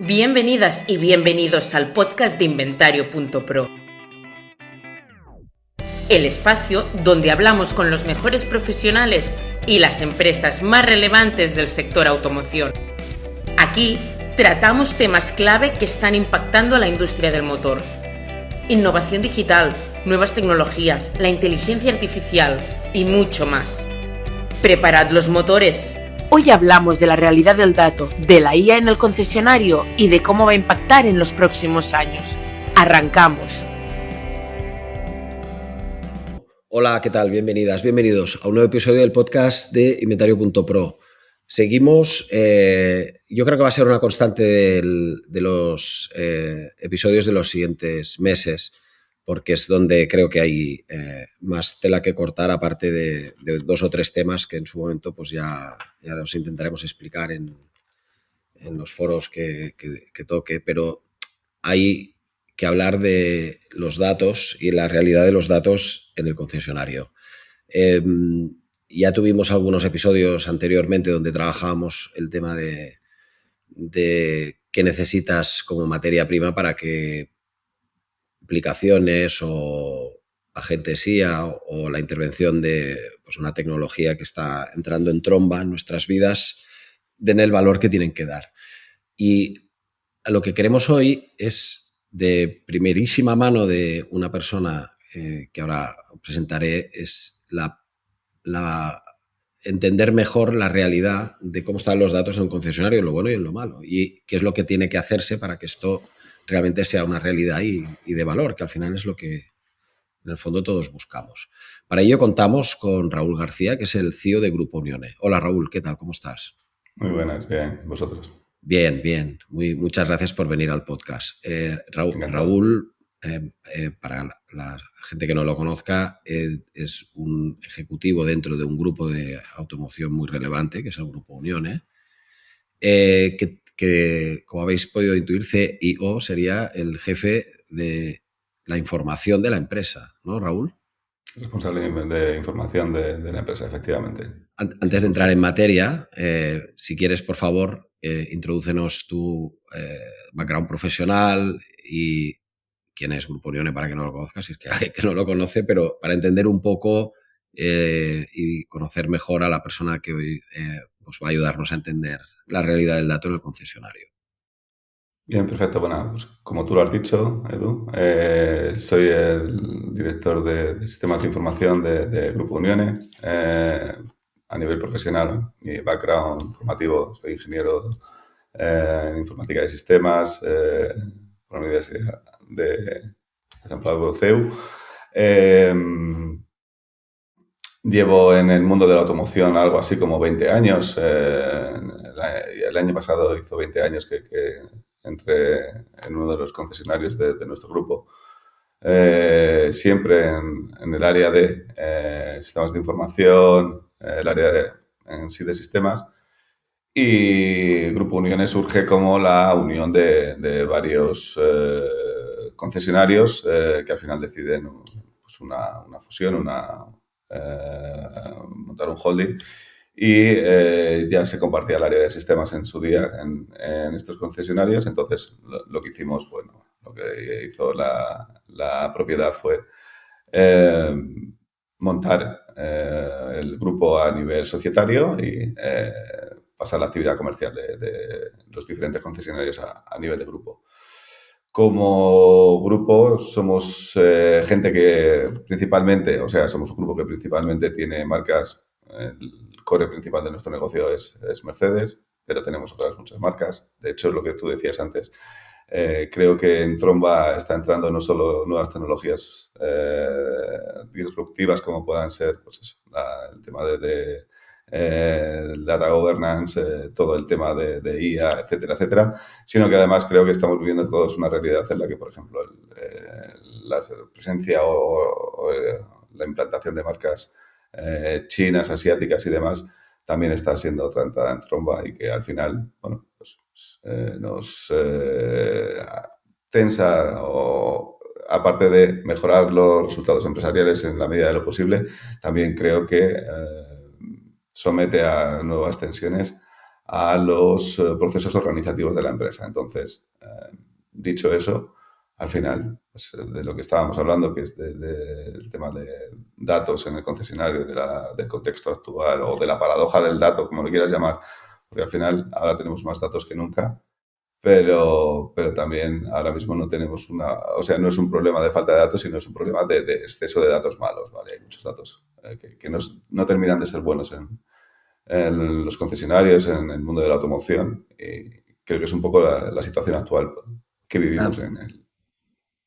Bienvenidas y bienvenidos al podcast de Inventario.pro, el espacio donde hablamos con los mejores profesionales y las empresas más relevantes del sector automoción. Aquí tratamos temas clave que están impactando a la industria del motor. Innovación digital, nuevas tecnologías, la inteligencia artificial y mucho más. Preparad los motores. Hoy hablamos de la realidad del dato, de la IA en el concesionario y de cómo va a impactar en los próximos años. ¡Arrancamos! Hola, ¿qué tal? Bienvenidas, bienvenidos a un nuevo episodio del podcast de Inventario.pro. Seguimos, yo creo que va a ser una constante de los episodios de los siguientes meses, porque es donde creo que hay más tela que cortar, aparte de dos o tres temas que en su momento pues ya los intentaremos explicar en los foros que toque, pero hay que hablar de los datos y la realidad de los datos en el concesionario. Ya tuvimos algunos episodios anteriormente donde trabajábamos el tema de qué necesitas como materia prima para que aplicaciones o agentes IA o la intervención de pues, una tecnología que está entrando en tromba en nuestras vidas den el valor que tienen que dar. Y lo que queremos hoy es de primerísima mano de una persona que ahora presentaré, es entender mejor la realidad de cómo están los datos en un concesionario, en lo bueno y en lo malo, y qué es lo que tiene que hacerse para que esto realmente sea una realidad y de valor, que al final es lo que en el fondo todos buscamos. Para ello contamos con Raúl García, que es el CEO de Grupo Unione. Hola Raúl, ¿qué tal? ¿Cómo estás? Muy buenas, bien. ¿Vosotros? Bien, bien. Muchas gracias por venir al podcast. Raúl, para la gente que no lo conozca, es un ejecutivo dentro de un grupo de automoción muy relevante, que es el Grupo Unione, que, como habéis podido intuir, CIO sería el jefe de la información de la empresa, ¿no, Raúl? Responsable de información de la empresa, efectivamente. Antes de entrar en materia, si quieres, por favor, introdúcenos tu background profesional y quién es Grupo Unione para que no lo conozcas, si es que hay que no lo conoce, pero para entender un poco y conocer mejor a la persona que hoy pues va a ayudarnos a entender la realidad del dato en el concesionario. Bien, perfecto. Bueno, pues como tú lo has dicho, Edu, soy el director de sistemas de información de Grupo Unione. A nivel profesional, mi background formativo, soy ingeniero en informática de sistemas por la Universidad de San Pablo de CEU. Llevo en el mundo de la automoción algo así como 20 años. El año pasado hizo 20 años que entré en uno de los concesionarios de nuestro grupo. Siempre en el área de sistemas de información, el área en sí de sistemas. Y Grupo Unione surge como la unión de varios concesionarios que al final deciden pues una fusión, montar un holding, y ya se compartía el área de sistemas en su día en estos concesionarios. Entonces lo que hicimos, bueno, lo que hizo la propiedad fue montar el grupo a nivel societario y pasar la actividad comercial de los diferentes concesionarios a nivel de grupo. Como grupo somos gente que principalmente, o sea, somos un grupo que principalmente tiene marcas. El core principal de nuestro negocio es Mercedes, pero tenemos otras muchas marcas. De hecho, es lo que tú decías antes. Creo que en tromba está entrando no solo nuevas tecnologías disruptivas como puedan ser pues eso, el tema de data governance, todo el tema de IA, etcétera, etcétera, sino que además creo que estamos viviendo todos una realidad en la que, por ejemplo, la presencia o la implantación de marcas chinas, asiáticas y demás también está siendo tratada en tromba, y que al final, bueno, pues nos tensa, o aparte de mejorar los resultados empresariales en la medida de lo posible, también creo que somete a nuevas tensiones a los procesos organizativos de la empresa. Entonces, dicho eso, al final, pues, de lo que estábamos hablando, que es del tema de datos en el concesionario, del contexto actual o de la paradoja del dato, como lo quieras llamar, porque al final ahora tenemos más datos que nunca, pero también ahora mismo no tenemos o sea, no es un problema de falta de datos, sino es un problema de exceso de datos malos, ¿vale? Hay muchos datos que no terminan de ser buenos en los concesionarios, en el mundo de la automoción, y creo que es un poco la situación actual que vivimos Ah,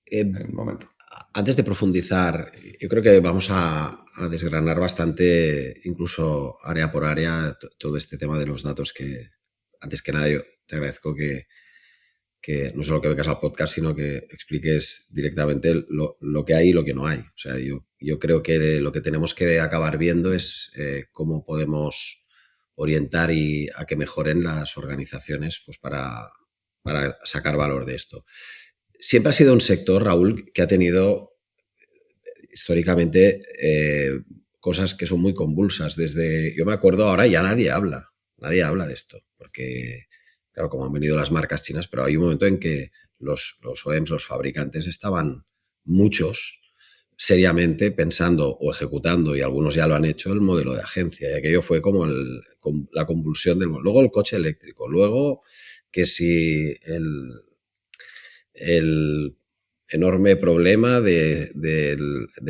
en el momento. Antes de profundizar, yo creo que vamos a desgranar bastante, incluso área por área, todo este tema de los datos que, antes que nada, yo te agradezco que no solo que vengas al podcast, sino que expliques directamente lo que hay y lo que no hay. O sea, yo creo que lo que tenemos que acabar viendo es cómo podemos orientar y a que mejoren las organizaciones, pues para sacar valor de esto. Siempre ha sido un sector, Raúl, que ha tenido históricamente cosas que son muy convulsas. Yo me acuerdo, ahora ya nadie habla de esto, porque, claro, como han venido las marcas chinas, pero hay un momento en que los OEMs, los fabricantes, estaban muchos seriamente pensando o ejecutando, y algunos ya lo han hecho, el modelo de agencia, y aquello fue como la convulsión luego el coche eléctrico, luego que si el enorme problema de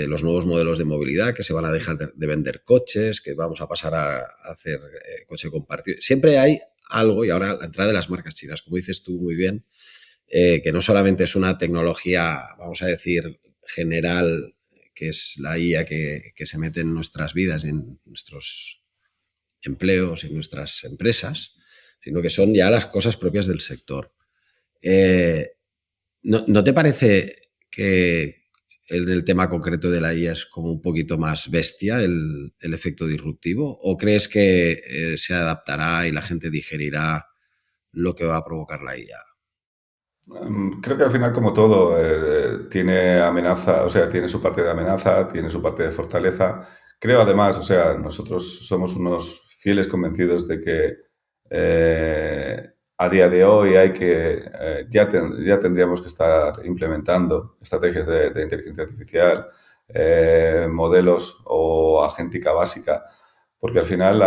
los nuevos modelos de movilidad, que se van a dejar de vender coches, que vamos a pasar a hacer coche compartido. Siempre hay algo, y ahora la entrada de las marcas chinas, como dices tú muy bien, que no solamente es una tecnología, vamos a decir, general, que es la IA que se mete en nuestras vidas, en nuestros empleos, en nuestras empresas, sino que son ya las cosas propias del sector. ¿No te parece que en el tema concreto de la IA es como un poquito más bestia el efecto disruptivo? ¿O crees que se adaptará y la gente digerirá lo que va a provocar la IA? Creo que al final, como todo, tiene amenaza, o sea, tiene su parte de amenaza, tiene su parte de fortaleza. Creo además, o sea, nosotros somos unos fieles convencidos de que a día de hoy ya tendríamos que estar implementando estrategias de inteligencia artificial, modelos o agéntica básica, porque al final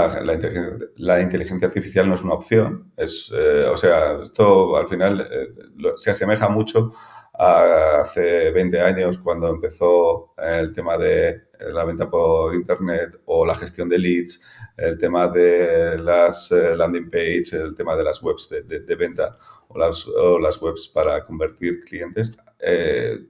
la inteligencia artificial no es una opción. O sea, esto al final se asemeja mucho a hace 20 años cuando empezó el tema de la venta por Internet o la gestión de leads, el tema de las landing page, el tema de las webs de venta o las webs para convertir clientes.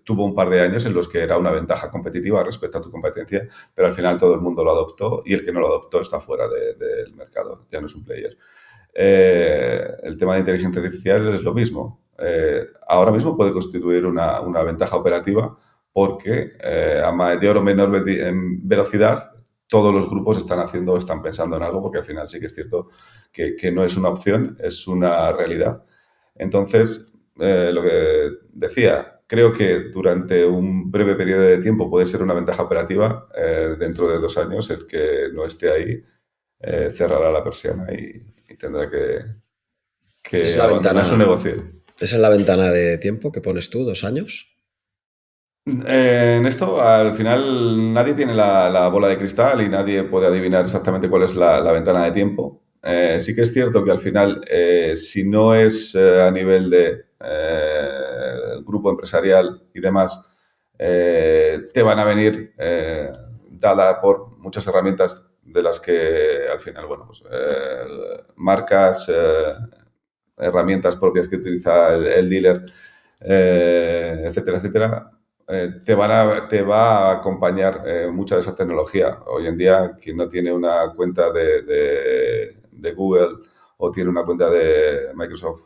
Tuvo un par de años en los que era una ventaja competitiva respecto a tu competencia, pero al final todo el mundo lo adoptó y el que no lo adoptó está fuera del mercado, ya no es un player. El tema de inteligencia artificial es lo mismo. Ahora mismo puede constituir una ventaja operativa porque a mayor o menor velocidad todos los grupos están pensando en algo, porque al final sí que es cierto que no es una opción, es una realidad. Entonces, lo que decía, creo que durante un breve periodo de tiempo puede ser una ventaja operativa. Dentro de 2 años, el que no esté ahí cerrará la persiana y tendrá Esta es que la abandonar su ventana, negocio. esa es la ventana de tiempo que pones tú, 2 años. En esto, al final, nadie tiene la bola de cristal y nadie puede adivinar exactamente cuál es la ventana de tiempo. Sí que es cierto que al final, si no es a nivel de grupo empresarial y demás, te van a venir dada por muchas herramientas de las que al final, bueno, pues, marcas, herramientas propias que utiliza el dealer, etcétera, etcétera, te va a acompañar mucha de esa tecnología. Hoy en día, quien no tiene una cuenta de Google o tiene una cuenta de Microsoft,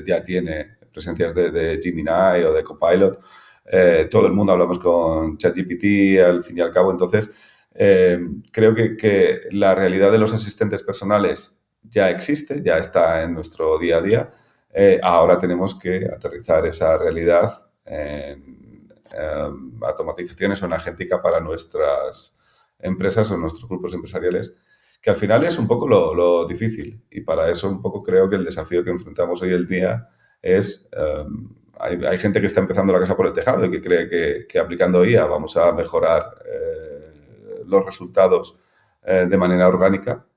ya tiene presencias de Gemini o de Copilot. Todo el mundo hablamos con ChatGPT, al fin y al cabo. Entonces, creo que la realidad de los asistentes personales ya existe, ya está en nuestro día a día. Ahora tenemos que aterrizar esa realidad en automatizaciones o en agéntica para nuestras empresas o nuestros grupos empresariales que al final es un poco lo difícil. Y para eso un poco creo que el desafío que enfrentamos hoy en día es... hay gente que está empezando la casa por el tejado y que cree que aplicando IA vamos a mejorar los resultados de manera orgánica.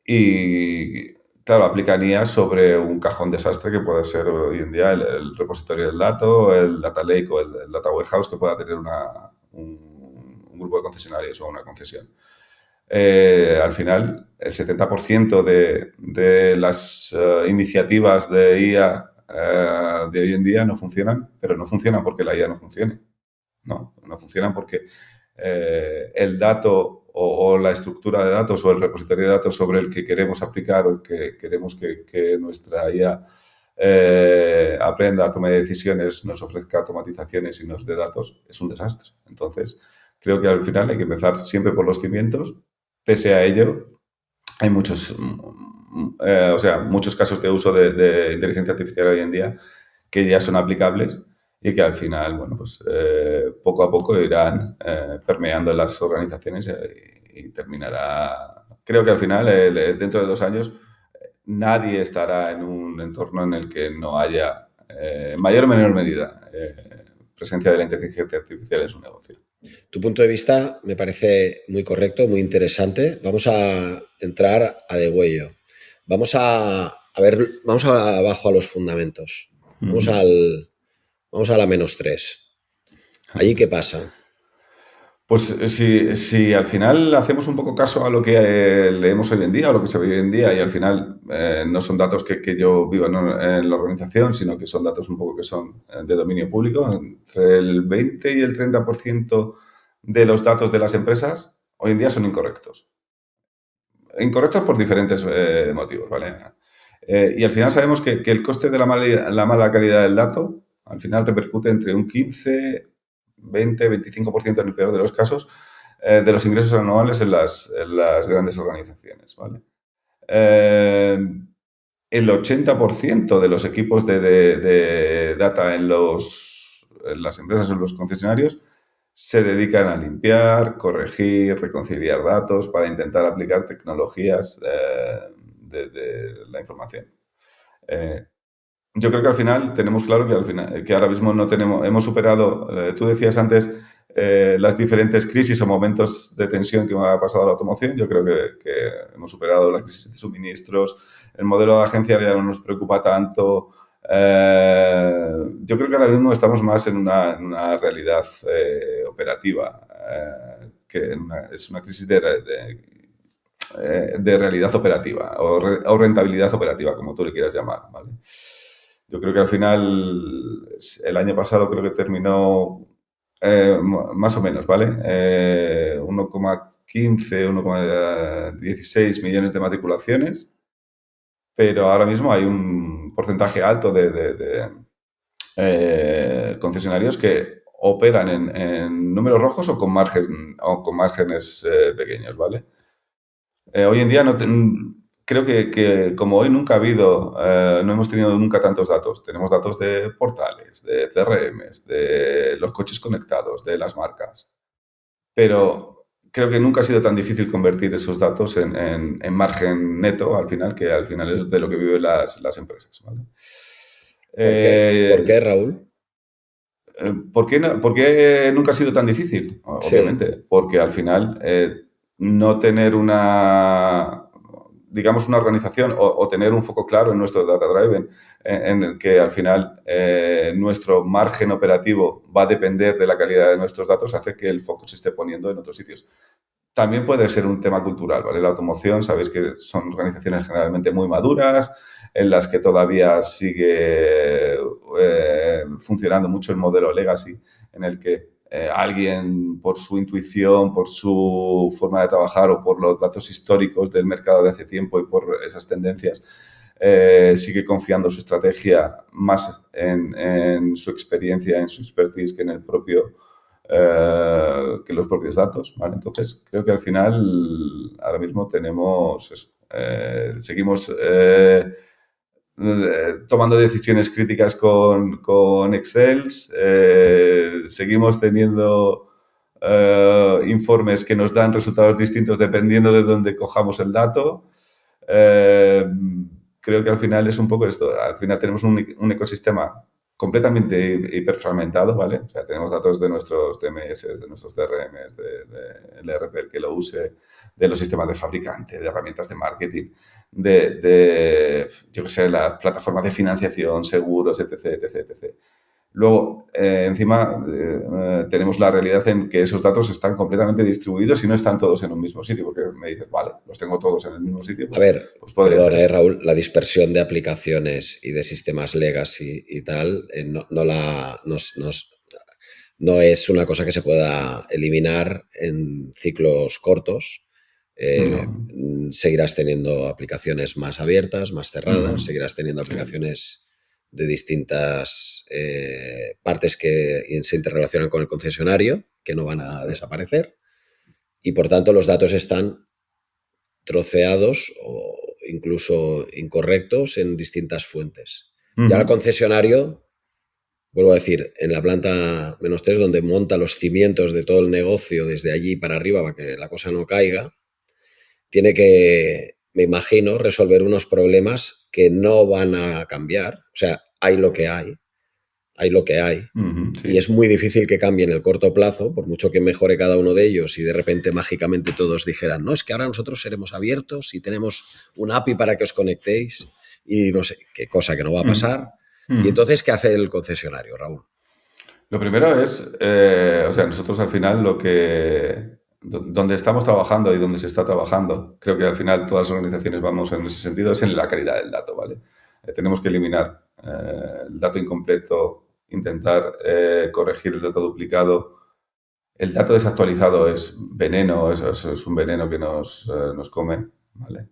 Y, claro, aplican IA sobre un cajón desastre que puede ser hoy en día el repositorio del dato, el data lake o el data warehouse que pueda tener un grupo de concesionarios o una concesión. Al final, el 70% de las iniciativas de IA de hoy en día no funcionan, pero no funcionan porque la IA no funcione. No funcionan porque el dato o la estructura de datos o el repositorio de datos sobre el que queremos aplicar o que queremos que nuestra IA aprenda, tome decisiones, nos ofrezca automatizaciones y nos dé datos, es un desastre. Entonces, creo que al final hay que empezar siempre por los cimientos. Pese a ello, hay muchos casos de uso de inteligencia artificial hoy en día que ya son aplicables y que al final, bueno, pues poco a poco irán permeando en las organizaciones y terminará... Creo que al final, dentro de 2 años, nadie estará en un entorno en el que no haya, en mayor o menor medida, presencia de la inteligencia artificial en su negocio. Tu punto de vista me parece muy correcto, muy interesante. Vamos a entrar a degüello. Vamos a ver, vamos abajo a los fundamentos. Vamos a la -3. ¿Allí qué pasa? Pues si al final hacemos un poco caso a lo que leemos hoy en día, o lo que se ve hoy en día, y al final no son datos que yo vivo en la organización, sino que son datos un poco que son de dominio público, entre el 20 y el 30% de los datos de las empresas hoy en día son incorrectos. Incorrectos por diferentes motivos, ¿vale? Y al final sabemos que el coste de la mala calidad del dato al final repercute entre un 15, 20, 25% en el peor de los casos de los ingresos anuales en las grandes organizaciones, ¿vale? El 80% de los equipos de data en las empresas o en los concesionarios se dedican a limpiar, corregir, reconciliar datos para intentar aplicar tecnologías de la información. Yo creo que al final tenemos claro que ahora mismo hemos superado, tú decías antes, las diferentes crisis o momentos de tensión que ha pasado la automoción. Yo creo que hemos superado la crisis de suministros, el modelo de agencia ya no nos preocupa tanto. Yo creo que ahora mismo estamos más en una realidad operativa, que es una crisis de realidad operativa o rentabilidad operativa, como tú le quieras llamar, ¿vale? Yo creo que al final, el año pasado creo que terminó más o menos, ¿vale? 1,15, 1,16 millones de matriculaciones, pero ahora mismo hay un porcentaje alto de concesionarios que operan en números rojos o con márgenes pequeños, ¿vale? Hoy en día creo que como hoy nunca ha habido, no hemos tenido nunca tantos datos. Tenemos datos de portales, de CRMs, de los coches conectados, de las marcas. Pero creo que nunca ha sido tan difícil convertir esos datos en margen neto, al final, que al final es de lo que viven las empresas, ¿vale? ¿Por qué, Raúl? ¿Por qué nunca ha sido tan difícil? Obviamente, sí. Porque al final no tener una organización o tener un foco claro en nuestro data driven, en el que al final nuestro margen operativo va a depender de la calidad de nuestros datos, hace que el foco se esté poniendo en otros sitios. También puede ser un tema cultural, ¿vale? La automoción, sabéis que son organizaciones generalmente muy maduras, en las que todavía sigue funcionando mucho el modelo legacy, en el que alguien, por su intuición, por su forma de trabajar o por los datos históricos del mercado de hace tiempo y por esas tendencias, sigue confiando su estrategia más en su experiencia, en su expertise que en el propio que los propios datos, ¿vale? Entonces, creo que al final, ahora mismo seguimos tomando decisiones críticas con Excel, seguimos teniendo informes que nos dan resultados distintos dependiendo de dónde cojamos el dato. Creo que al final es un poco esto. Al final tenemos un ecosistema completamente hiperfragmentado, ¿vale? O sea, tenemos datos de nuestros DMS, de nuestros DRMs, del ERP el que lo use, de los sistemas de fabricante, de herramientas de marketing, yo qué sé, las plataformas de financiación, seguros, etc, etc, etc. Luego, encima, tenemos la realidad en que esos datos están completamente distribuidos y no están todos en un mismo sitio, porque me dices, vale, los tengo todos en el mismo sitio. A ver, pues perdona, Raúl, la dispersión de aplicaciones y de sistemas legacy y tal no es una cosa que se pueda eliminar en ciclos cortos. Seguirás teniendo aplicaciones más abiertas, más cerradas, seguirás teniendo aplicaciones de distintas partes que se interrelacionan con el concesionario, que no van a desaparecer, y por tanto los datos están troceados o incluso incorrectos en distintas fuentes. Ya el concesionario, vuelvo a decir, en la planta -3, donde monta los cimientos de todo el negocio desde allí para arriba para que la cosa no caiga, tiene que, me imagino, resolver unos problemas que no van a cambiar. O sea, hay lo que hay. Sí. Y es muy difícil que cambie en el corto plazo, por mucho que mejore cada uno de ellos y de repente mágicamente todos dijeran, no, es que ahora nosotros seremos abiertos y tenemos un API para que os conectéis y no sé, qué cosa que no va a pasar. Y entonces, ¿qué hace el concesionario, Raúl? Lo primero es, o sea, nosotros al final donde estamos trabajando y donde se está trabajando, creo que al final todas las organizaciones vamos en ese sentido, es en la calidad del dato, ¿vale? Tenemos que eliminar el dato incompleto, intentar corregir el dato duplicado. El dato desactualizado es veneno, es un veneno que nos come, ¿vale?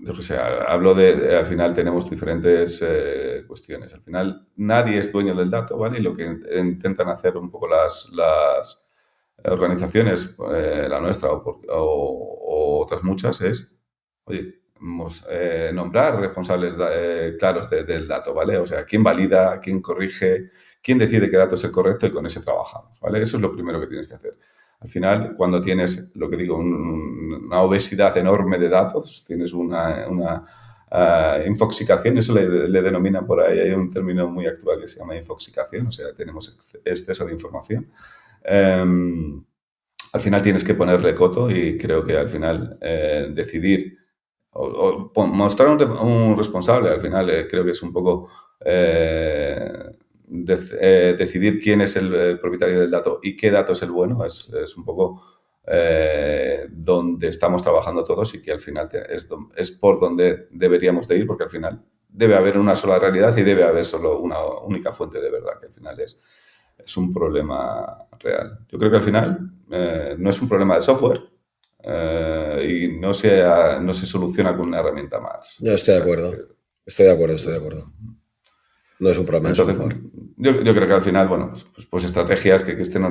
Yo qué sé, hablo al final tenemos diferentes cuestiones. Al final nadie es dueño del dato, ¿vale? Y lo que intentan hacer un poco las organizaciones, la nuestra o otras muchas, es, oye, nombrar responsables claros del dato, ¿vale? O sea, quién valida, quién corrige, quién decide qué dato es el correcto y con ese trabajamos, ¿vale? Eso es lo primero que tienes que hacer. Al final, cuando tienes, lo que digo, una obesidad enorme de datos, tienes una infoxicación, eso le denominan por ahí, hay un término muy actual que se llama infoxicación, o sea, tenemos exceso de información. Al final tienes que ponerle coto y creo que al final decidir o mostrar un responsable, al final creo que es un poco decidir quién es el propietario del dato y qué dato es el bueno, es un poco donde estamos trabajando todos y que al final es por donde deberíamos de ir, porque al final debe haber una sola realidad y debe haber solo una única fuente de verdad, que al final es un problema real. Yo creo que al final no es un problema de software y no se soluciona con una herramienta más. Yo estoy de acuerdo. Estoy de acuerdo. No es un problema de software. Yo creo que al final, bueno, pues estrategias que estén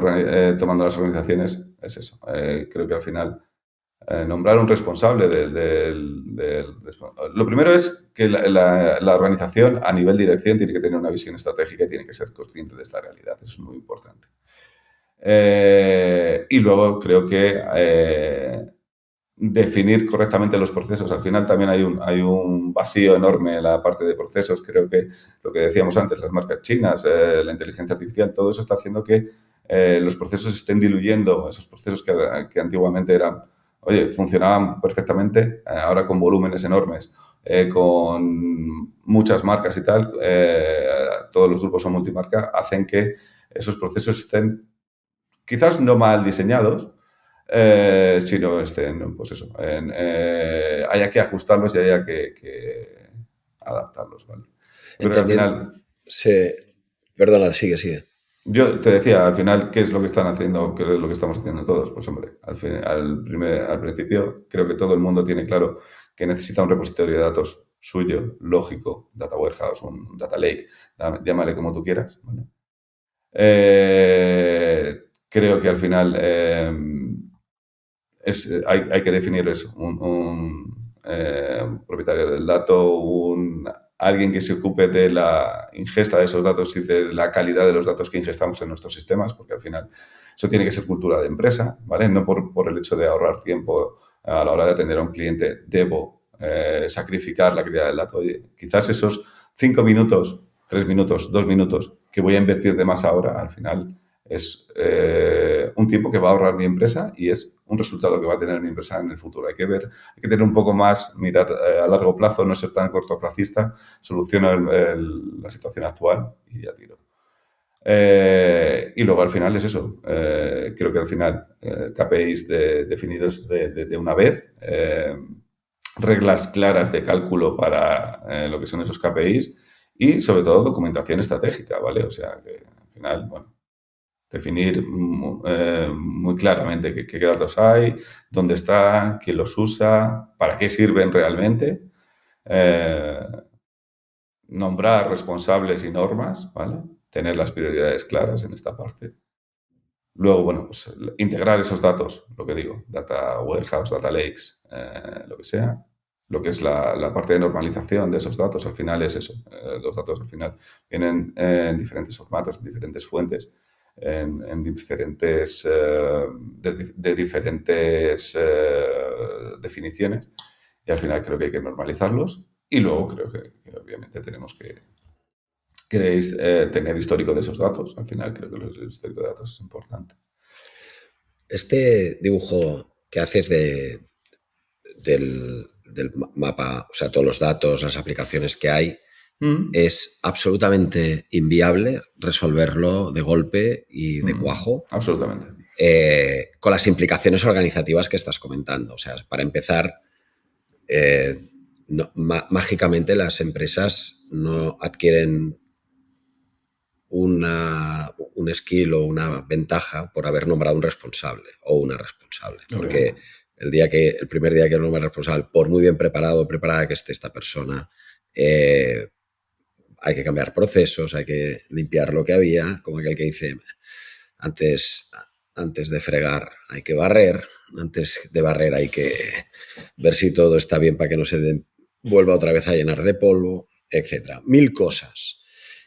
tomando las organizaciones es eso. Creo que al final nombrar un responsable lo primero es que la organización a nivel dirección tiene que tener una visión estratégica y tiene que ser consciente de esta realidad. Eso es muy importante. Y luego creo que definir correctamente los procesos. Al final también hay un vacío enorme en la parte de procesos. Creo que lo que decíamos antes, las marcas chinas, la inteligencia artificial, todo eso está haciendo que los procesos estén diluyendo esos procesos que antiguamente eran, oye, funcionaban perfectamente, ahora con volúmenes enormes, con muchas marcas y tal, todos los grupos son multimarca, hacen que esos procesos estén quizás no mal diseñados, sino pues eso, haya que ajustarlos y haya que adaptarlos, ¿vale? Pero al final, Perdona, sigue. Yo te decía, al final, ¿qué es lo que están haciendo? ¿Qué es lo que estamos haciendo todos? Pues hombre, al principio creo que todo el mundo tiene claro que necesita un repositorio de datos suyo, lógico, data warehouse, un data lake, llámale como tú quieras, ¿vale? Creo que al final hay que definir eso, un propietario del dato, un alguien que se ocupe de la ingesta de esos datos y de la calidad de los datos que ingestamos en nuestros sistemas, porque al final eso tiene que ser cultura de empresa, ¿vale? No por el hecho de ahorrar tiempo a la hora de atender a un cliente debo sacrificar la calidad del dato. Oye, quizás esos 5 minutos, 3 minutos, 2 minutos que voy a invertir de más ahora, al final es un tiempo que va a ahorrar mi empresa y es un resultado que va a tener mi empresa en el futuro. Hay que tener un poco más, mirar a largo plazo, no ser tan cortoplacista, solucionar la situación actual y ya tiro. Y luego al final es eso. Creo que al final KPIs definidos de una vez, reglas claras de cálculo para lo que son esos KPIs y sobre todo documentación estratégica, ¿vale? O sea, que al final, bueno, definir muy claramente qué datos hay, dónde están, quién los usa, para qué sirven realmente, nombrar responsables y normas, ¿vale? Tener las prioridades claras en esta parte. Luego, bueno, pues integrar esos datos, lo que digo, data warehouse, data lakes, lo que sea. Lo que es la parte de normalización de esos datos, al final es eso. Los datos al final vienen en diferentes formatos, en diferentes fuentes, en diferentes, de diferentes definiciones. Y al final creo que hay que normalizarlos. Y luego creo que obviamente tenemos que tener histórico de esos datos. Al final creo que el histórico de datos es importante. Este dibujo que haces del mapa, o sea, todos los datos, las aplicaciones que hay, es absolutamente inviable resolverlo de golpe y de cuajo. Absolutamente. Con las implicaciones organizativas que estás comentando. O sea, para empezar, mágicamente las empresas no adquieren un skill o una ventaja por haber nombrado un responsable o una responsable. Porque el primer día que nombra responsable, por muy bien preparado o preparada que esté esta persona, hay que cambiar procesos, hay que limpiar lo que había, como aquel que dice, antes de fregar hay que barrer, antes de barrer hay que ver si todo está bien para que no se vuelva otra vez a llenar de polvo, etc. 1000 cosas.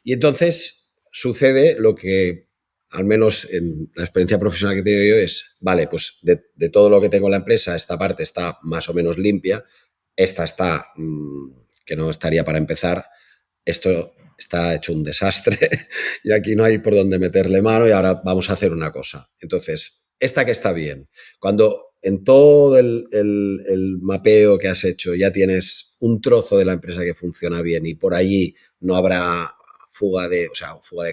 Y entonces sucede lo que, al menos en la experiencia profesional que he tenido yo, es, vale, pues de todo lo que tengo en la empresa, esta parte está más o menos limpia, esta está, que no estaría para empezar, esto está hecho un desastre y aquí no hay por dónde meterle mano y ahora vamos a hacer una cosa. Entonces, esta que está bien, cuando en todo el mapeo que has hecho ya tienes un trozo de la empresa que funciona bien y por allí no habrá fuga de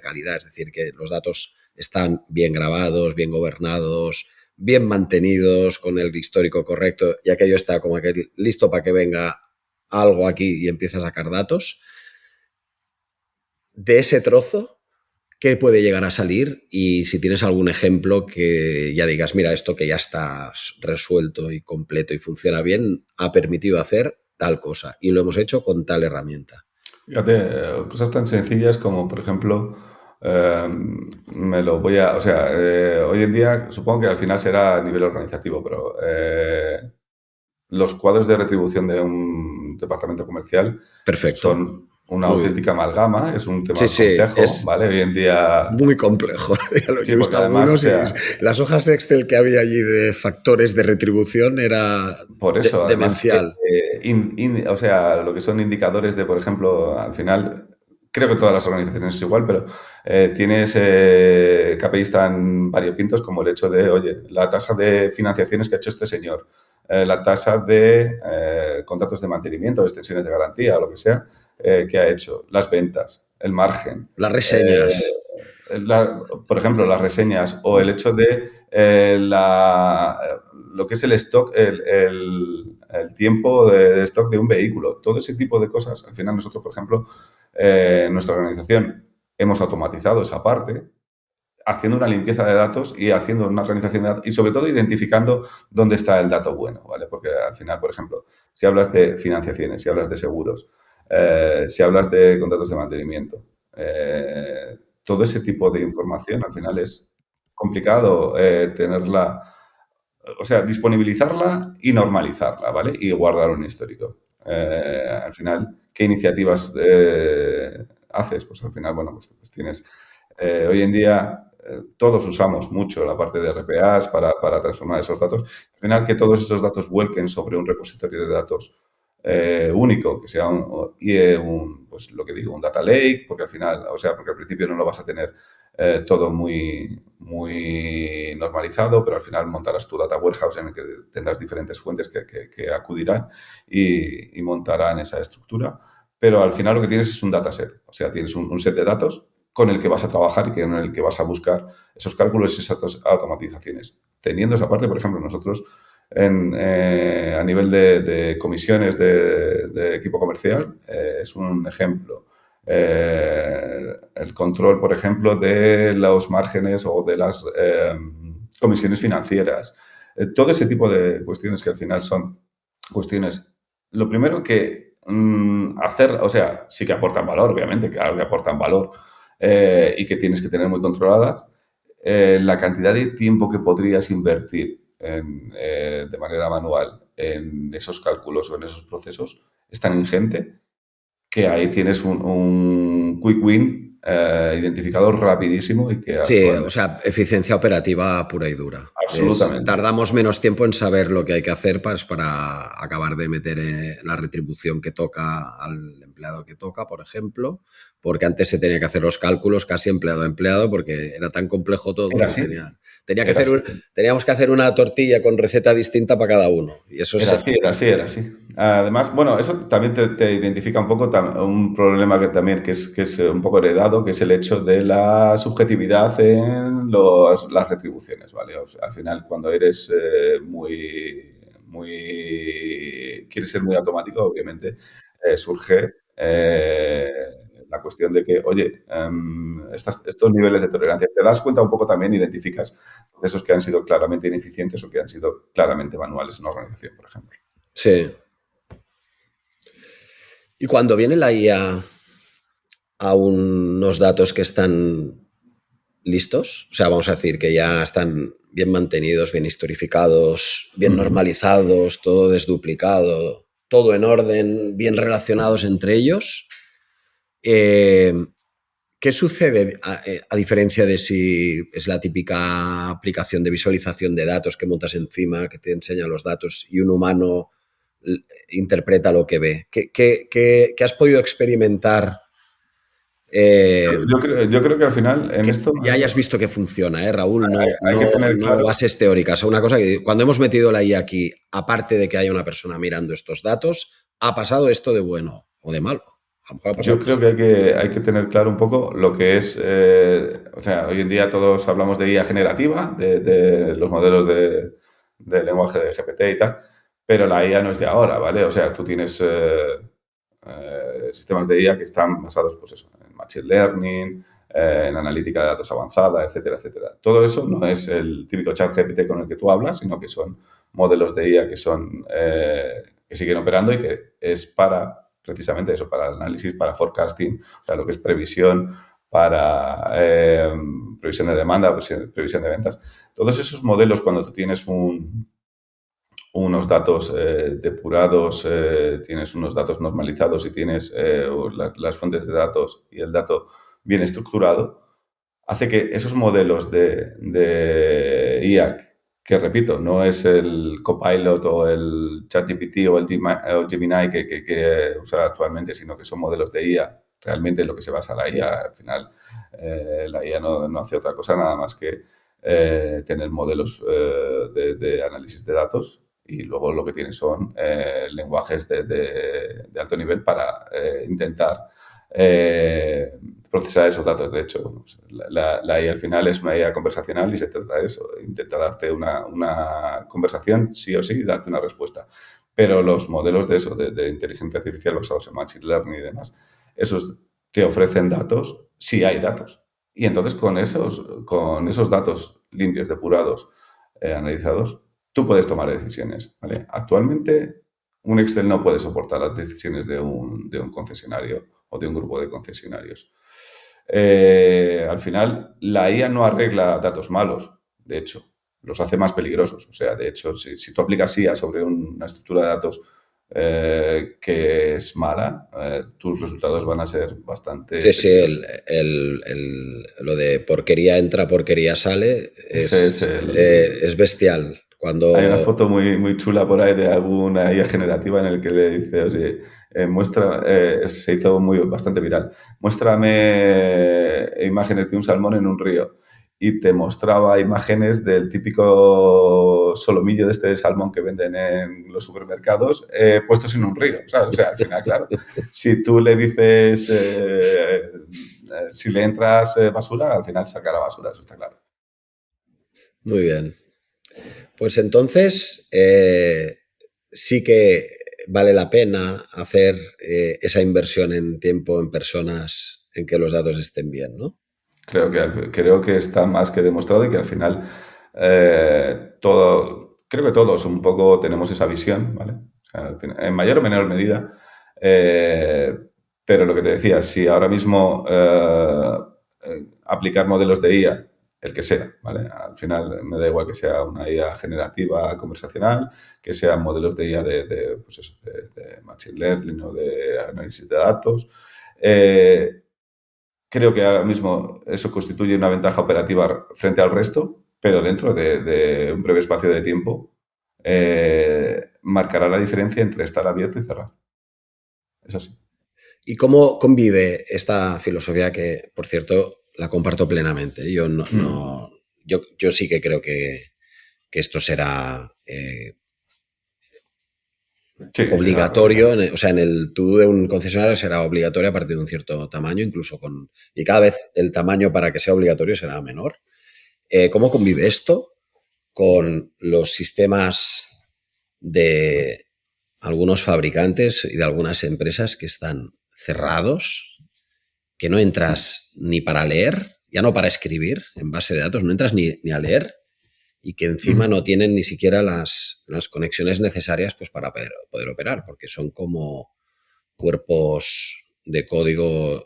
calidad, es decir, que los datos están bien grabados, bien gobernados, bien mantenidos, con el histórico correcto y aquello está como que listo para que venga algo aquí y empiece a sacar datos. De ese trozo, ¿qué puede llegar a salir? Y si tienes algún ejemplo que ya digas, mira, esto que ya está resuelto y completo y funciona bien, ha permitido hacer tal cosa y lo hemos hecho con tal herramienta. Fíjate, cosas tan sencillas como, por ejemplo, hoy en día supongo que al final será a nivel organizativo, pero los cuadros de retribución de un departamento comercial son una auténtica amalgama, es un tema complejo, ¿vale? Hoy en día... Muy complejo. Ya lo he visto algunos, las hojas Excel que había allí de factores de retribución era por eso, demencial. Lo que son indicadores de, por ejemplo, al final, creo que todas las organizaciones es igual, pero tienes KPIs tan variopintos como el hecho de, oye, la tasa de financiaciones que ha hecho este señor, la tasa de contratos de mantenimiento, de extensiones de garantía o lo que sea, que ha hecho, las ventas, el margen. Las reseñas. Por ejemplo, las reseñas o el hecho de lo que es el stock, el tiempo de stock de un vehículo. Todo ese tipo de cosas. Al final nosotros, por ejemplo, en nuestra organización hemos automatizado esa parte, haciendo una limpieza de datos y haciendo una organización de datos y sobre todo identificando dónde está el dato bueno, ¿vale? Porque al final, por ejemplo, si hablas de financiaciones, si hablas de seguros, si hablas de contratos de mantenimiento, todo ese tipo de información al final es complicado tenerla, o sea, disponibilizarla y normalizarla, ¿vale? Y guardar un histórico. Al final, qué iniciativas haces. Pues al final, bueno, pues tienes... hoy en día todos usamos mucho la parte de RPAs para transformar esos datos. Al final, que todos esos datos vuelquen sobre un repositorio de datos único, que sea pues lo que digo, un data lake, porque al final, o sea, porque al principio no lo vas a tener todo muy, muy normalizado, pero al final montarás tu data warehouse en el que tendrás diferentes fuentes que acudirán y montarán esa estructura. Pero al final lo que tienes es un dataset, o sea, tienes un set de datos con el que vas a trabajar y en el que vas a buscar esos cálculos y esas automatizaciones. Teniendo esa parte, por ejemplo, nosotros a nivel de comisiones de equipo comercial, es un ejemplo. El control, por ejemplo, de los márgenes o de las comisiones financieras. Todo ese tipo de cuestiones que al final son cuestiones. Lo primero que hacer, o sea, sí que aportan valor, obviamente, claro que aportan valor y que tienes que tener muy controladas. La cantidad de tiempo que podrías invertir de manera manual en esos cálculos o en esos procesos es tan ingente que ahí tienes un quick win identificado rapidísimo y que Sí, actualmente... o sea, eficiencia operativa pura y dura. Absolutamente. Tardamos menos tiempo en saber lo que hay que hacer para acabar de meter la retribución que toca al empleado que toca, por ejemplo, porque antes se tenía que hacer los cálculos casi empleado a empleado porque era tan complejo todo Era que así. teníamos que hacer una tortilla con receta distinta para cada uno. Y eso Era así. Además, bueno, eso también te identifica un poco un problema que es un poco heredado, que es el hecho de la subjetividad en las retribuciones, ¿vale? O sea, al final, cuando eres quieres ser muy automático, obviamente, surge la cuestión de que, oye, estos niveles de tolerancia, te das cuenta un poco también, identificas procesos que han sido claramente ineficientes o que han sido claramente manuales en una organización, por ejemplo. Sí. Y cuando viene la IA a unos datos que están listos, o sea, vamos a decir que ya están bien mantenidos, bien historificados, bien normalizados, todo desduplicado, todo en orden, bien relacionados entre ellos, ¿qué sucede a diferencia de si es la típica aplicación de visualización de datos que montas encima, que te enseña los datos y un humano interpreta lo que ve? ¿Qué has podido experimentar? Yo creo que al final en esto ya hayas visto que funciona, Raúl, hay que tener claro. Bases teóricas. Una cosa que cuando hemos metido la IA aquí, aparte de que haya una persona mirando estos datos, ha pasado esto de bueno o de malo. A lo mejor ha pasado Yo creo que hay que tener claro un poco lo que es, o sea, hoy en día todos hablamos de IA generativa, de los modelos de lenguaje de GPT y tal, pero la IA no es de ahora, ¿vale? O sea, tú tienes sistemas de IA que están basados, pues eso, en machine learning, en analítica de datos avanzada, etcétera, etcétera. Todo eso no es el típico chat GPT con el que tú hablas, sino que son modelos de IA que siguen operando y que es precisamente eso, para análisis, para forecasting, o sea, lo que es previsión, para previsión de demanda, previsión de ventas. Todos esos modelos, cuando tú tienes unos datos depurados, tienes unos datos normalizados y tienes las fuentes de datos y el dato bien estructurado, hace que esos modelos de IA, que repito, no es el Copilot o el ChatGPT o el Gemini que usa actualmente, sino que son modelos de IA. Realmente lo que se basa la IA, al final, la IA no hace otra cosa nada más que tener modelos de análisis de datos y luego lo que tiene son lenguajes de alto nivel para intentar procesar esos datos. De hecho, la IA al final es una IA conversacional y se trata de eso, intenta darte una conversación sí o sí y darte una respuesta. Pero los modelos de eso, de inteligencia artificial basados en machine learning y demás, esos te ofrecen datos si hay datos. Y entonces con esos datos limpios, depurados, analizados, tú puedes tomar decisiones, ¿vale? Actualmente un Excel no puede soportar las decisiones de un concesionario o de un grupo de concesionarios. Al final, la IA no arregla datos malos, de hecho, los hace más peligrosos. O sea, de hecho, si tú aplicas IA sobre una estructura de datos que es mala, tus resultados van a ser bastante Sí, sí, peligrosos. lo de porquería entra, porquería sale Ese es es bestial. Hay una Cuando foto muy, muy chula por ahí de alguna IA generativa en el que le dice, oye, se hizo bastante viral, muéstrame imágenes de un salmón en un río. Y te mostraba imágenes del típico solomillo de este salmón que venden en los supermercados puestos en un río, ¿sabes? O sea, al final, claro, si tú le dices, si le entras basura, al final sacará basura, eso está claro. Muy bien. Pues entonces sí que vale la pena hacer esa inversión en tiempo, en personas, en que los datos estén bien, ¿no? Creo que está más que demostrado y que al final creo que todos un poco tenemos esa visión, ¿vale? O sea, en mayor o menor medida, eh, pero lo que te decía, si ahora mismo aplicar modelos de IA, el que sea, ¿vale? Al final me da igual que sea una IA generativa conversacional, que sean modelos de IA pues eso, de Machine Learning o de análisis de datos. Creo que ahora mismo eso constituye una ventaja operativa frente al resto, pero dentro de un breve espacio de tiempo marcará la diferencia entre estar abierto y cerrado. Es así. ¿Y cómo convive esta filosofía que, por cierto, la comparto plenamente? Mm. Yo sí que creo que esto será Sí, será obligatorio, realidad. o sea, en el tú de un concesionario será obligatorio a partir de un cierto tamaño, incluso y cada vez el tamaño para que sea obligatorio será menor. ¿Cómo convive esto con los sistemas de algunos fabricantes y de algunas empresas que están cerrados, que no entras ni para leer, ya no para escribir en base de datos, no entras ni a leer, y que encima Mm. no tienen ni siquiera las conexiones necesarias pues, para poder operar, porque son como cuerpos de código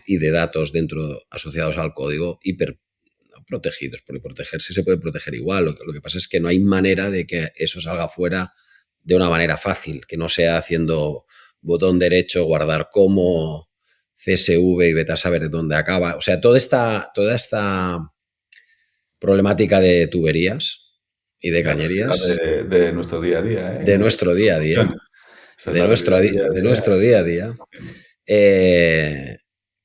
y de datos dentro asociados al código hiper protegidos, porque protegerse se puede proteger igual. Lo que pasa es que no hay manera de que eso salga fuera de una manera fácil, que no sea haciendo botón derecho, guardar como CSV y vete a saber dónde acaba. O sea, toda esta problemática de tuberías y de Es la realidad cañerías de nuestro día a día, de ¿eh? nuestro día a día, Esa es la realidad del día a de día. nuestro día a día, eh,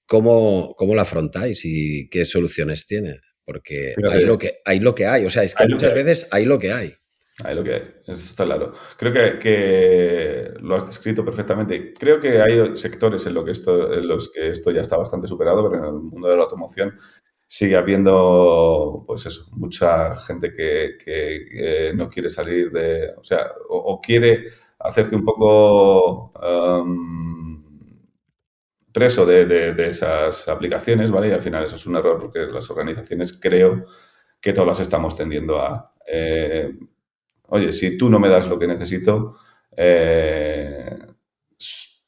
¿cómo la afrontáis y qué soluciones tiene? Porque Fíjate, hay lo que hay, o sea, es que hay lo que muchas hay. veces hay lo que hay. Hay lo que hay, eso está claro. Creo que lo has descrito perfectamente. Creo que hay sectores en los que esto ya está bastante superado, pero en el mundo de la automoción sigue habiendo, pues eso, mucha gente que no quiere salir o sea, o quiere hacerte un poco preso de esas aplicaciones, ¿vale? Y al final eso es un error porque las organizaciones creo que todas estamos tendiendo a oye, si tú no me das lo que necesito,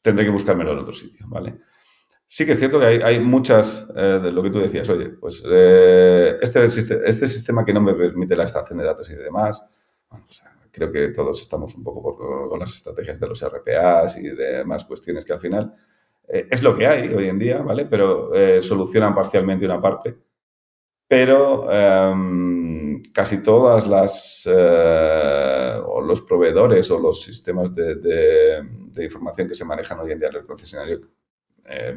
tendré que buscármelo en otro sitio, ¿vale? Sí que es cierto que hay muchas, de lo que tú decías, oye, pues este sistema que no me permite la extracción de datos y demás, bueno, o sea, creo que todos estamos un poco con las estrategias de los RPAs y demás cuestiones que al final es lo que hay hoy en día, ¿vale? Pero solucionan parcialmente una parte, pero casi todas o los proveedores o los sistemas de información que se manejan hoy en día en el concesionario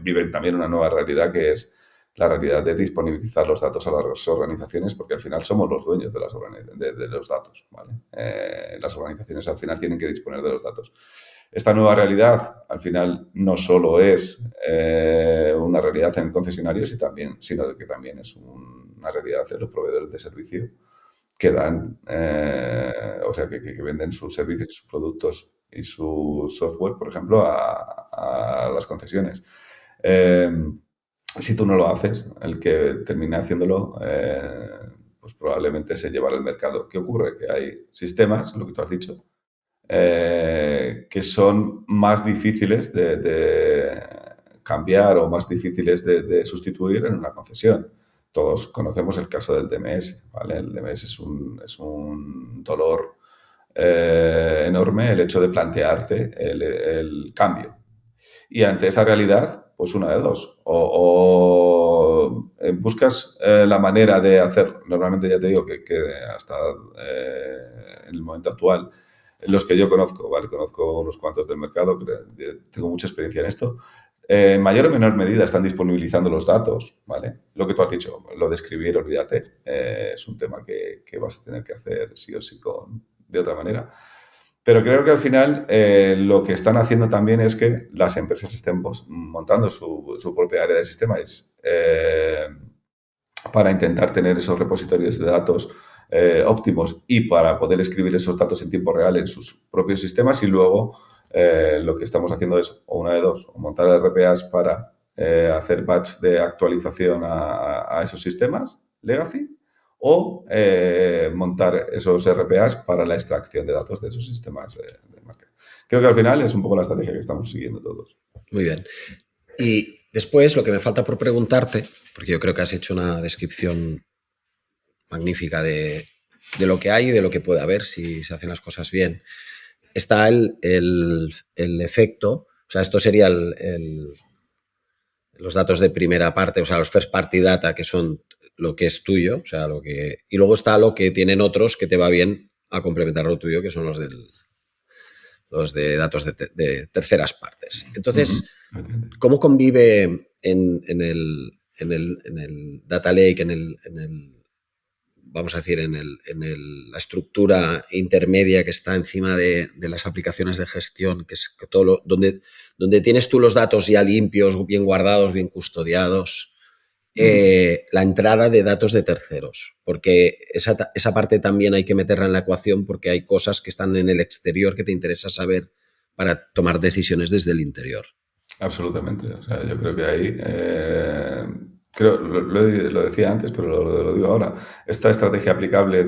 viven también una nueva realidad que es la realidad de disponibilizar los datos a las organizaciones porque al final somos los dueños de los datos, ¿vale? Las organizaciones al final tienen que disponer de los datos. Esta nueva realidad, al final, no solo es una realidad en el concesionario, sino que también es una realidad en los proveedores de servicio que dan, o sea, que venden sus servicios, sus productos y su software, por ejemplo, a las concesiones. Eh, si tú no lo haces, el que termine haciéndolo, pues probablemente se llevará al mercado. ¿Qué ocurre? Que hay sistemas, lo que tú has dicho, que son más difíciles de cambiar o más difíciles de sustituir en una concesión. Todos conocemos el caso del DMS, ¿vale? El DMS es un dolor enorme el hecho de plantearte el cambio. Y ante esa realidad, pues una de dos. O buscas la manera de hacer, normalmente ya te digo que hasta en el momento actual, los que yo conozco, ¿vale? Conozco unos cuantos del mercado, tengo mucha experiencia en esto. En mayor o menor medida están disponibilizando los datos, ¿vale? Lo que tú has dicho, lo de escribir, olvídate, es un tema que vas a tener que hacer sí o sí de otra manera. Pero creo que al final lo que están haciendo también es que las empresas estén montando su propia área de sistema para intentar tener esos repositorios de datos óptimos y para poder escribir esos datos en tiempo real en sus propios sistemas. Y luego lo que estamos haciendo es, o una de dos, o montar RPAs para hacer batch de actualización a esos sistemas legacy, o montar esos RPAs para la extracción de datos de esos sistemas de marca. Creo que al final es un poco la estrategia que estamos siguiendo todos. Muy bien. Y después lo que me falta por preguntarte, porque yo creo que has hecho una descripción magnífica de lo que hay y de lo que puede haber si se hacen las cosas bien, está el efecto, o sea, esto sería los datos de primera parte, o sea, los first party data, que son lo que es tuyo, o sea, y luego está lo que tienen otros que te va bien a complementar lo tuyo, que son los de datos de terceras partes. Entonces, ¿cómo convive en el data lake, vamos a decir, la estructura intermedia que está encima de las aplicaciones de gestión, que es todo donde tienes tú los datos ya limpios, bien guardados, bien custodiados, la entrada de datos de terceros? Porque esa parte también hay que meterla en la ecuación, porque hay cosas que están en el exterior que te interesa saber para tomar decisiones desde el interior. Absolutamente. O sea, yo creo que ahí, lo decía antes, pero lo digo ahora, esta estrategia aplicable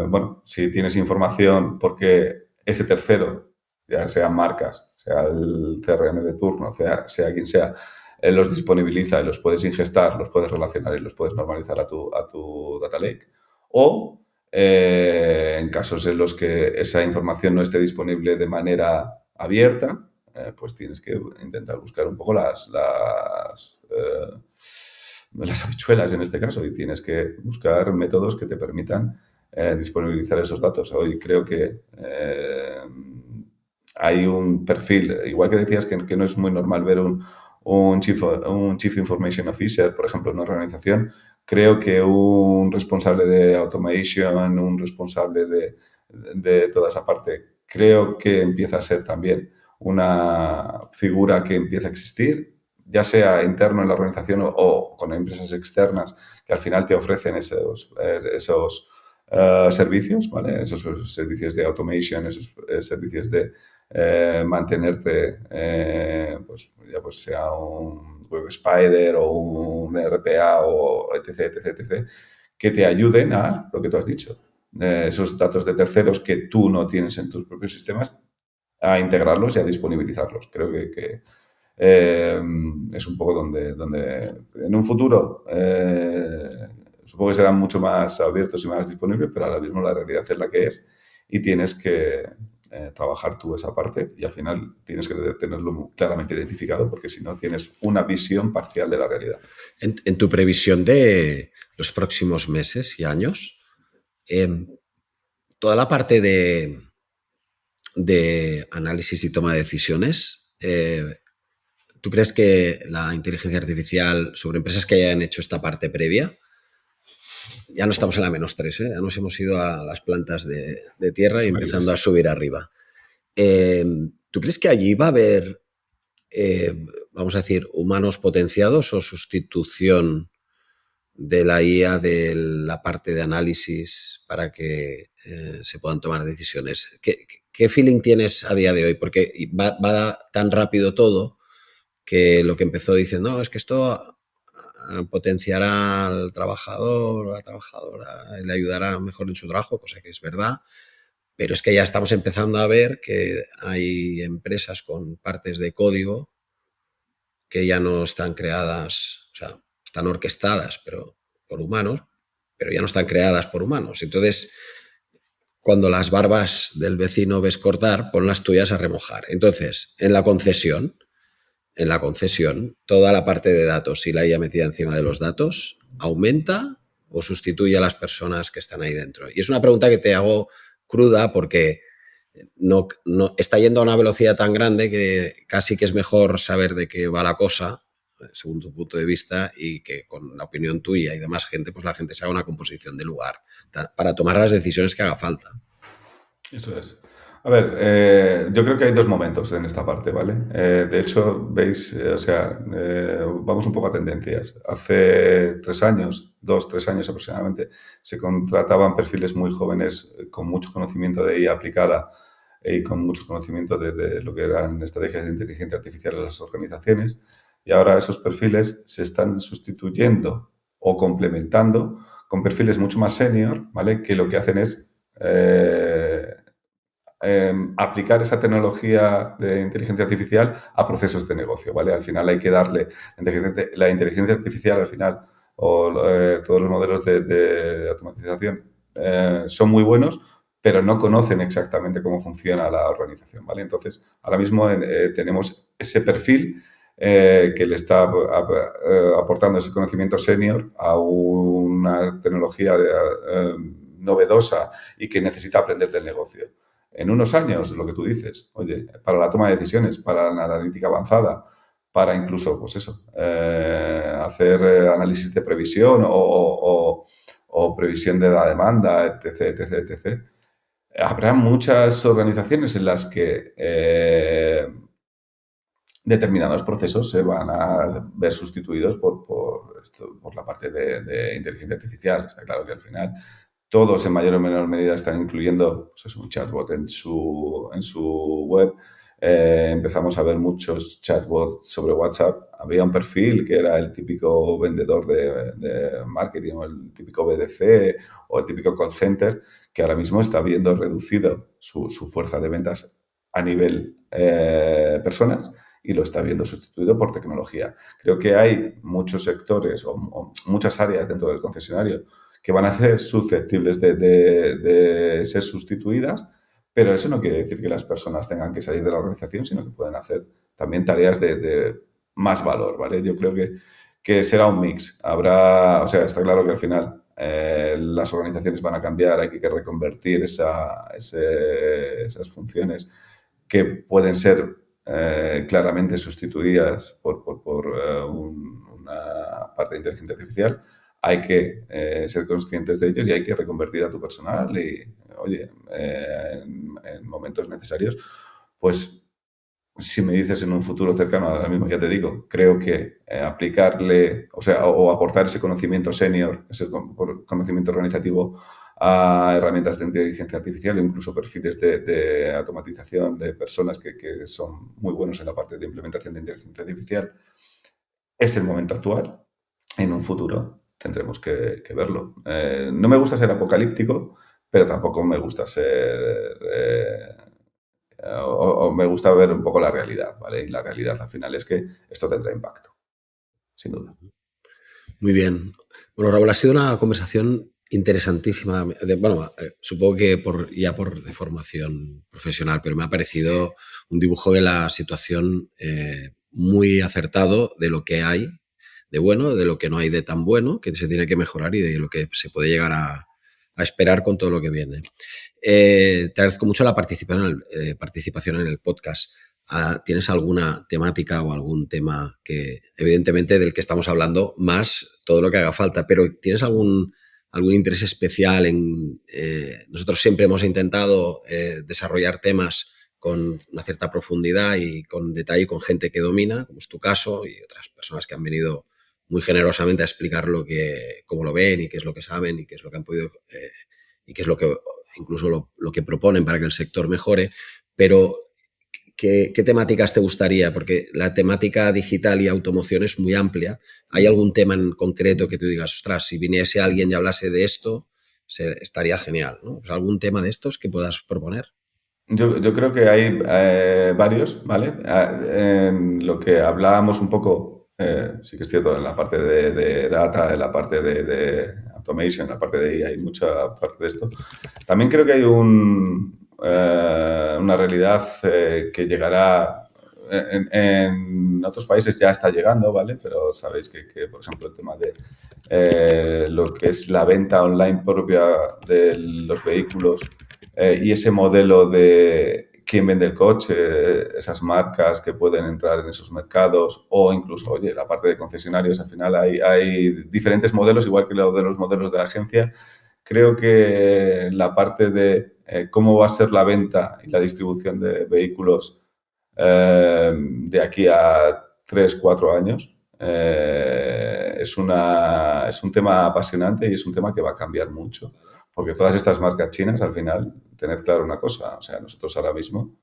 bueno, si tienes información, porque ese tercero, ya sean marcas, sea el CRM de turno, sea quien sea, los disponibiliza y los puedes ingestar, los puedes relacionar y los puedes normalizar a tu data lake. O en casos en los que esa información no esté disponible de manera abierta, pues tienes que intentar buscar un poco las habichuelas en este caso, y tienes que buscar métodos que te permitan disponibilizar esos datos. Hoy creo que hay un perfil, igual que decías que no es muy normal ver un Chief Information Officer, por ejemplo, en una organización. Creo que un responsable de automation, un responsable de toda esa parte, creo que empieza a ser también una figura que empieza a existir, ya sea interno en la organización o con empresas externas que al final te ofrecen esos servicios, ¿vale? Esos servicios de automation, esos servicios de mantenerte, pues sea un Web Spider o un RPA o etc., que te ayuden a lo que tú has dicho. Esos datos de terceros que tú no tienes en tus propios sistemas, a integrarlos y a disponibilizarlos. Creo que es un poco donde en un futuro supongo que serán mucho más abiertos y más disponibles, pero ahora mismo la realidad es la que es y tienes que trabajar tú esa parte, y al final tienes que tenerlo claramente identificado, porque si no tienes una visión parcial de la realidad. En tu previsión de los próximos meses y años, toda la parte de análisis y toma de decisiones, ¿tú crees que la inteligencia artificial sobre empresas que hayan hecho esta parte previa, ya no estamos en la -3, ya nos hemos ido a las plantas de tierra y empezando a subir arriba? ¿Tú crees que allí va a haber, vamos a decir, humanos potenciados o sustitución de la IA de la parte de análisis para que se puedan tomar decisiones? ¿Qué feeling tienes a día de hoy? Porque va tan rápido todo que lo que empezó diciendo, no, es que esto potenciará al trabajador o a la trabajadora, le ayudará mejor en su trabajo, cosa que es verdad, pero es que ya estamos empezando a ver que hay empresas con partes de código que ya no están creadas, o sea, están orquestadas por humanos, pero ya no están creadas por humanos. Entonces, cuando las barbas del vecino ves cortar, pon las tuyas a remojar. Entonces, en la concesión, toda la parte de datos y la IA metida encima de los datos, ¿aumenta o sustituye a las personas que están ahí dentro? Y es una pregunta que te hago cruda porque no está yendo a una velocidad tan grande que casi que es mejor saber de qué va la cosa, según tu punto de vista, y que con la opinión tuya y de más gente, pues la gente se haga una composición de lugar para tomar las decisiones que haga falta. Eso es. A ver, yo creo que hay dos momentos en esta parte, ¿vale? De hecho, veis, vamos un poco a tendencias. Hace 3 años, 2, 3 años aproximadamente, se contrataban perfiles muy jóvenes con mucho conocimiento de IA aplicada y con mucho conocimiento de lo que eran estrategias de inteligencia artificial en las organizaciones. Y ahora esos perfiles se están sustituyendo o complementando con perfiles mucho más senior, ¿vale? Que lo que hacen es aplicar esa tecnología de inteligencia artificial a procesos de negocio, ¿vale? Al final hay que darle la inteligencia artificial al final o todos los modelos de automatización son muy buenos, pero no conocen exactamente cómo funciona la organización, ¿vale? Entonces, ahora mismo tenemos ese perfil que le está aportando ese conocimiento senior a una tecnología novedosa y que necesita aprender del negocio. En unos años, lo que tú dices, oye, para la toma de decisiones, para la analítica avanzada, para incluso, pues eso, hacer análisis de previsión o previsión de la demanda, etc., etc., etc. Habrá muchas organizaciones en las que determinados procesos se van a ver sustituidos por la parte de inteligencia artificial. Está claro que al final todos en mayor o menor medida están incluyendo pues, un chatbot en su web. Empezamos a ver muchos chatbots sobre WhatsApp. Había un perfil que era el típico vendedor de marketing o el típico BDC o el típico call center que ahora mismo está viendo reducido su fuerza de ventas a nivel personas y lo está viendo sustituido por tecnología. Creo que hay muchos sectores o muchas áreas dentro del concesionario que van a ser susceptibles de ser sustituidas, pero eso no quiere decir que las personas tengan que salir de la organización, sino que pueden hacer también tareas de más valor, ¿vale? Yo creo que será un mix. Está claro que al final las organizaciones van a cambiar, hay que reconvertir esas funciones que pueden ser claramente sustituidas por una parte de inteligencia artificial. Hay que ser conscientes de ellos y hay que reconvertir a tu personal y, oye, en momentos necesarios, pues si me dices en un futuro cercano, ahora mismo ya te digo, creo que aplicarle, o aportar ese conocimiento senior, ese conocimiento organizativo a herramientas de inteligencia artificial, incluso perfiles de automatización de personas que son muy buenos en la parte de implementación de inteligencia artificial, es el momento actual. En un futuro tendremos que verlo. No me gusta ser apocalíptico, pero tampoco me gusta ser... o me gusta ver un poco la realidad, ¿vale? Y la realidad al final es que esto tendrá impacto, sin duda. Muy bien. Bueno, Raúl, ha sido una conversación interesantísima. Supongo que por de formación profesional, pero me ha parecido un dibujo de la situación muy acertado de lo que hay de bueno, de lo que no hay de tan bueno, que se tiene que mejorar y de lo que se puede llegar a esperar con todo lo que viene. Te agradezco mucho la participación en el podcast. ¿Tienes alguna temática o algún tema que, evidentemente, del que estamos hablando, más todo lo que haga falta, pero ¿tienes algún interés especial en... nosotros siempre hemos intentado desarrollar temas con una cierta profundidad y con detalle, con gente que domina, como es tu caso, y otras personas que han venido muy generosamente a explicar cómo lo ven y qué es lo que saben y qué es lo que han podido y qué es lo que incluso lo que proponen para que el sector mejore, pero ¿qué temáticas te gustaría? Porque la temática digital y automoción es muy amplia. ¿Hay algún tema en concreto que tú digas, ostras, si viniese alguien y hablase de esto, estaría genial, ¿no? Pues algún tema de estos que puedas proponer. Yo creo que hay varios, ¿vale? En lo que hablábamos un poco, sí que es cierto, en la parte de data, en la parte de automation, en la parte de IA hay mucha parte de esto. También creo que hay una realidad que llegará en otros países, ya está llegando, ¿vale? Pero sabéis que por ejemplo, el tema de lo que es la venta online propia de los vehículos y ese modelo de quién vende el coche, esas marcas que pueden entrar en esos mercados o incluso, oye, la parte de concesionarios, al final hay diferentes modelos, igual que lo de los modelos de la agencia. Creo que la parte de cómo va a ser la venta y la distribución de vehículos de aquí a 3-4 años es un tema apasionante y es un tema que va a cambiar mucho. Porque todas estas marcas chinas, al final, tened claro una cosa, o sea, nosotros ahora mismo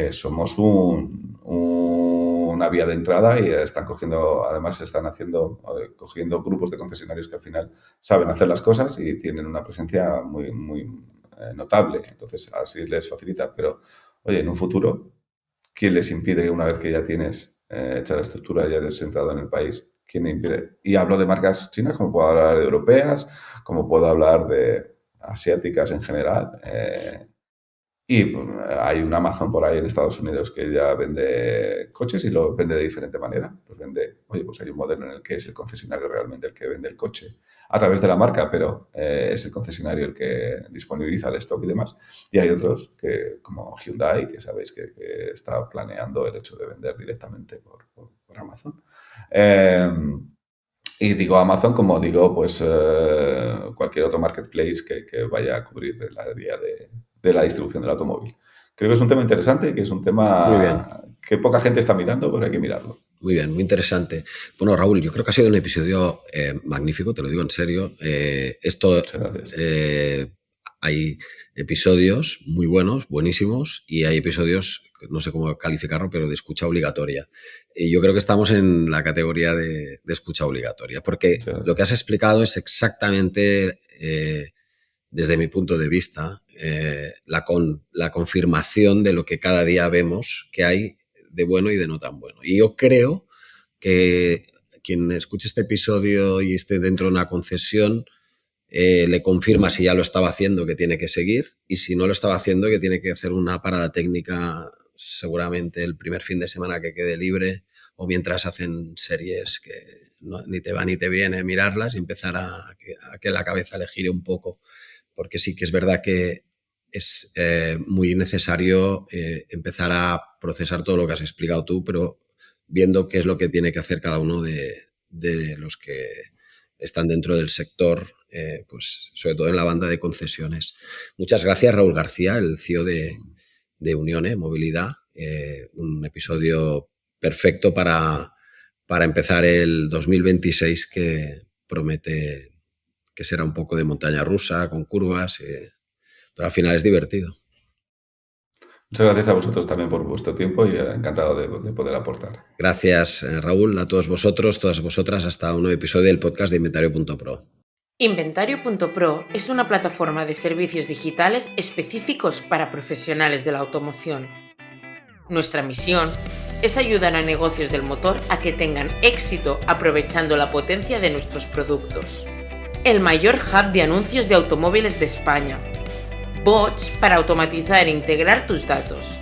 somos una vía de entrada y están cogiendo grupos de concesionarios que al final saben hacer las cosas y tienen una presencia muy, muy notable. Entonces, así les facilita. Pero, oye, en un futuro, ¿quién les impide que una vez que ya tienes hecha la estructura, ya eres entrado en el país, quién impide? Y hablo de marcas chinas, como puedo hablar de europeas, como puedo hablar de asiáticas en general. Y pues, hay un Amazon por ahí en Estados Unidos que ya vende coches y lo vende de diferente manera. Los vende, oye, pues hay un modelo en el que es el concesionario realmente el que vende el coche a través de la marca, pero es el concesionario el que disponibiliza el stock y demás. Y hay otros que, como Hyundai, que sabéis que está planeando el hecho de vender directamente por Amazon. Y digo Amazon como digo, pues cualquier otro marketplace que vaya a cubrir el área de la distribución del automóvil. Creo que es un tema interesante, que es un tema que poca gente está mirando, pero hay que mirarlo. Muy bien, muy interesante. Bueno, Raúl, yo creo que ha sido un episodio magnífico, te lo digo en serio. Hay episodios muy buenos, buenísimos, y hay episodios, no sé cómo calificarlo, pero de escucha obligatoria. Y yo creo que estamos en la categoría de escucha obligatoria, porque lo que has explicado es exactamente, desde mi punto de vista, la confirmación de lo que cada día vemos que hay de bueno y de no tan bueno. Y yo creo que quien escuche este episodio y esté dentro de una concesión le confirma si ya lo estaba haciendo que tiene que seguir, y si no lo estaba haciendo que tiene que hacer una parada técnica seguramente el primer fin de semana que quede libre, o mientras hacen series que ni te va ni te viene mirarlas, y empezar a que la cabeza le gire un poco, porque sí que es verdad que es muy necesario empezar a procesar todo lo que has explicado tú, pero viendo qué es lo que tiene que hacer cada uno de los que están dentro del sector, pues sobre todo en la banda de concesiones. Muchas gracias, Raúl García, el CEO de Unione Movilidad. Un episodio perfecto para empezar el 2026, que promete que será un poco de montaña rusa, con curvas, pero al final es divertido. Muchas gracias a vosotros también por vuestro tiempo y encantado de poder aportar. Gracias, Raúl, a todos vosotros, todas vosotras, hasta un nuevo episodio del podcast de Inventario.pro. Inventario.pro es una plataforma de servicios digitales específicos para profesionales de la automoción. Nuestra misión es ayudar a negocios del motor a que tengan éxito aprovechando la potencia de nuestros productos. El mayor hub de anuncios de automóviles de España. Bots para automatizar e integrar tus datos.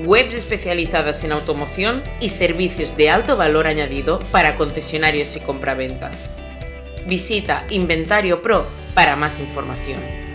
Webs especializadas en automoción y servicios de alto valor añadido para concesionarios y compraventas. Visita Inventario Pro para más información.